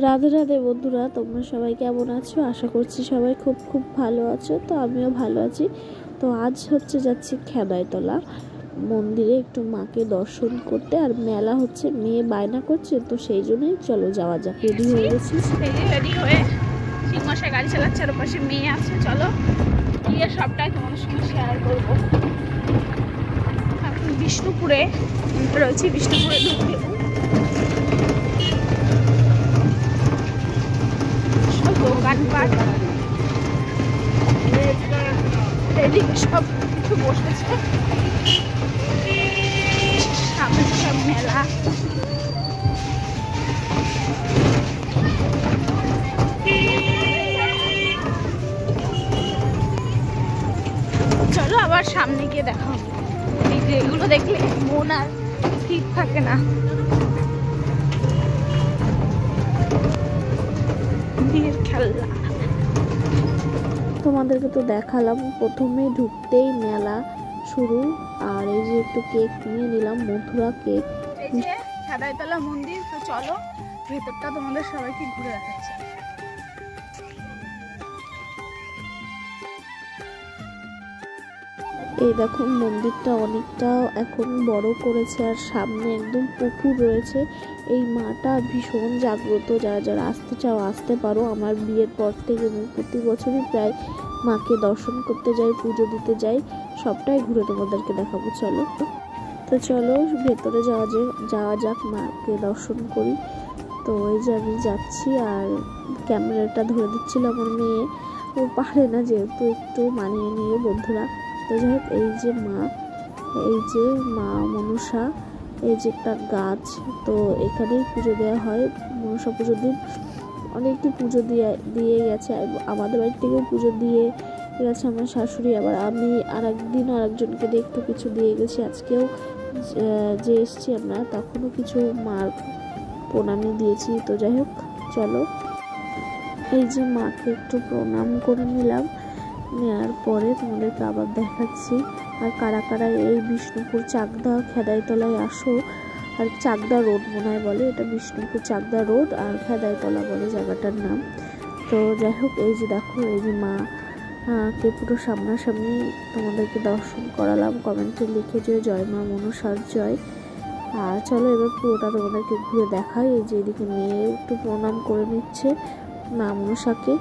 রাধে রাধে বন্ধুরা, তোমরা সবাই কেমন আছো? আশা করছি সবাই খুব খুব ভালো আছো। তো আমিও ভালো আছি। তো আজ হচ্ছে যাচ্ছি খেদাইতলা মন্দিরে একটু মাকে দর্শন করতে। আর মেলা হচ্ছে, মেয়ে বায়না করছে, তো সেই জন্যই চলো যাওয়া যাক। রেডি হয়ে গেছি, রেডি হয়ে সিংমশাই গাড়ি চালাচ্ছে, আর পাশে মেয়ে আছে। চলো গিয়ে সবটাই তোমাদের সঙ্গে শেয়ার করবো। এখন বিষ্ণুপুরে রয়েছি, বিষ্ণুপুরে ঢুকতে সব দোকানপাট এদিকে সব কিছু বসেছে, সামনে সব মেলা। চলো আবার সামনে গিয়ে দেখা হবে। এই যে এগুলো দেখলে মন আর ঠিক থাকে না। বিয়ের খেলনা তোমাদেরকে তো দেখালাম। প্রথমে ঢুকতেই মেলা শুরু। আর এই যে একটু কেক নিয়ে নিলাম, মথুরা কেক। এই যে খেদাইতলা মন্দির। তো চলো ভেতরটা তোমাদের সবাইকে ঘুরে দেখাচ্ছি। এই দেখো মন্দিরটা অনেকটা এখন বড় করেছে, আর সামনে একদম পুকুর রয়েছে। এই মাটা ভীষণ জাগ্রত, যারা যারা আসতে চাও আসতে পারো। আমার বিয়ের পর থেকে আমি প্রতি বছরই প্রায় মাকে দর্শন করতে যাই, পুজো দিতে যাই। সবটাই ঘুরে তোমাদেরকে দেখাবো। চলো তো চলো ভেতরে যাওয়া যাক, মাকে দর্শন করি। তো এই যে আমি যাচ্ছি, আর ক্যামেরাটা ধরে দিচ্ছিল আমার মেয়ে। ও পারে না যেহেতু, একটু মানিয়ে নিয়ে বন্ধুরা। তো যাই হোক, এই যে মা মনসা, এই যে একটা গাছ। তো এখানেই পুজো দেওয়া হয় মনসা পুজোর দিন। অনেকটি পুজো দিয়ে গেছে, আমাদের বাড়ি থেকেও পুজো দিয়ে গেছে আমার শাশুড়ি। আবার আমি আরেকদিনও আরেকজনকে দিয়ে একটু কিছু দিয়ে গেছি। আজকেও যে এসছি আমরা, তখনও কিছু মার প্রণামী দিয়েছি। তো যাই হোক চলো, এই যে মাকে একটু প্রণাম করে নিলাম। নেওয়ার পরে তোমাদেরকে আবার দেখাচ্ছি। আর কারা কারা এই বিষ্ণুপুর চাকদা খেদাইতলায় আসো, আর চাকদা রোড মনে হয় বলে, এটা বিষ্ণুপুর চাকদা রোড আর খেদাইতলা বলে জায়গাটার নাম। তো যাই হোক, এই যে দেখো, এই যে মাকে পুরো সামনাসামনি তোমাদেরকে দর্শন করালাম। কমেন্টে লিখে যে জয় মা মনসার জয়। আর চলো এবার পুরোটা তোমাদেরকে ঘুরে দেখাই। এই যে এদিকে মেয়ে একটু প্রণাম করে নিচ্ছে মা মনসাকে।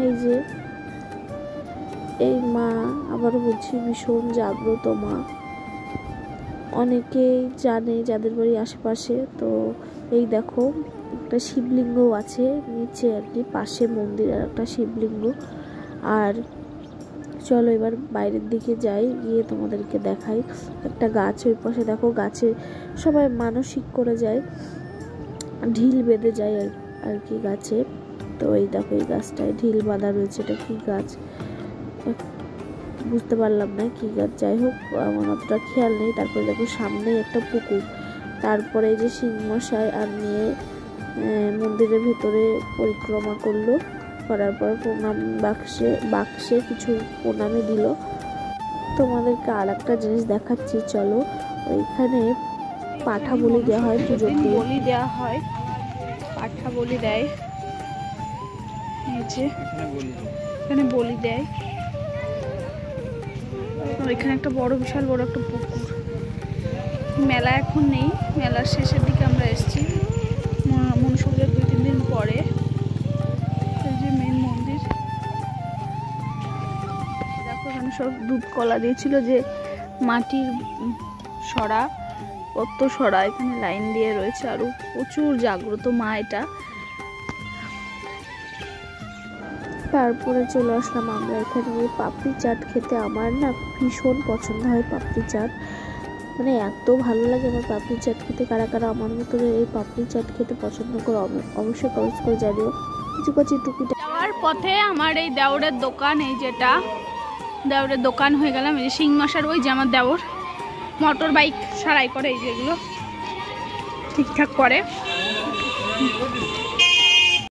এই যে এই মা, আবারও বলছি, ভীষণ জাগ্রত মা। অনেকেই জানে যাদের বাড়ি আশেপাশে। তো এই দেখো একটা শিবলিঙ্গ আছে নিচে আর কি, পাশে মন্দিরের একটা শিবলিঙ্গ। আর চলো এবার বাইরের দিকে যাই, গিয়ে তোমাদেরকে দেখাই। একটা গাছ ওই পাশে দেখো, গাছে সবাই মানসিক করে যায়, ঢিল বেঁধে যায় আর কি গাছে। তো এই দেখো এই গাছটায় ঢিল বাঁধা রয়েছে। এটা কি গাছ বুঝতে পারলাম না কি গাছ, যাই হোক আমার অতটা খেয়াল নেই। তারপরে দেখো সামনে একটা পুকুর। তারপরে এই যে সিংমশাই আর মেয়ে মন্দিরের ভেতরে পরিক্রমা করলো, করার পর প্রণাম বাক্সে কিছু প্রণামী দিল। তোমাদেরকে আর একটা জিনিস দেখাচ্ছি, চলো। ওইখানে পাঠা বলি দেওয়া হয়, পুজোর দিন বলি দেওয়া হয়, পাঠা বলি দেয়। এই যে এখানে বলি দেয়। এখানে একটা বিশাল বড় একটা পুকুর। মেলা এখন নেই, মেলার শেষের দিকে আমরা এসেছি, মনসা পুজোর 2-3 দিন পরে। এই যে মেন মন্দির, দেখো এখানে সব দুধ কলা দিয়েছিল, যে মাটির সরা, কত সরা এখানে লাইন দিয়ে রয়েছে। আরো প্রচুর জাগ্রত মা এটা। তারপরে চলে আসলাম আমরা এখানে পাপড়ি চাট খেতে। আমার না ভীষণ পছন্দ হয় পাপড়ি চাট, মানে এত ভালো লাগে আমার পাপড়ি চাট খেতে। কারা কারা আমার মতো এই পাপড়ি চাট খেতে পছন্দ করো অবশ্যই কমেন্ট করে জানিও। কিছু টুকিটা যাওয়ার পথে আমার এই দেওরের দোকান, এই যেটা দেওরের দোকান হয়ে গেলাম। এই যে সিংমশার, ওই যে আমার দেওর মোটর বাইক সারাই করে, এই যেগুলো ঠিকঠাক করে।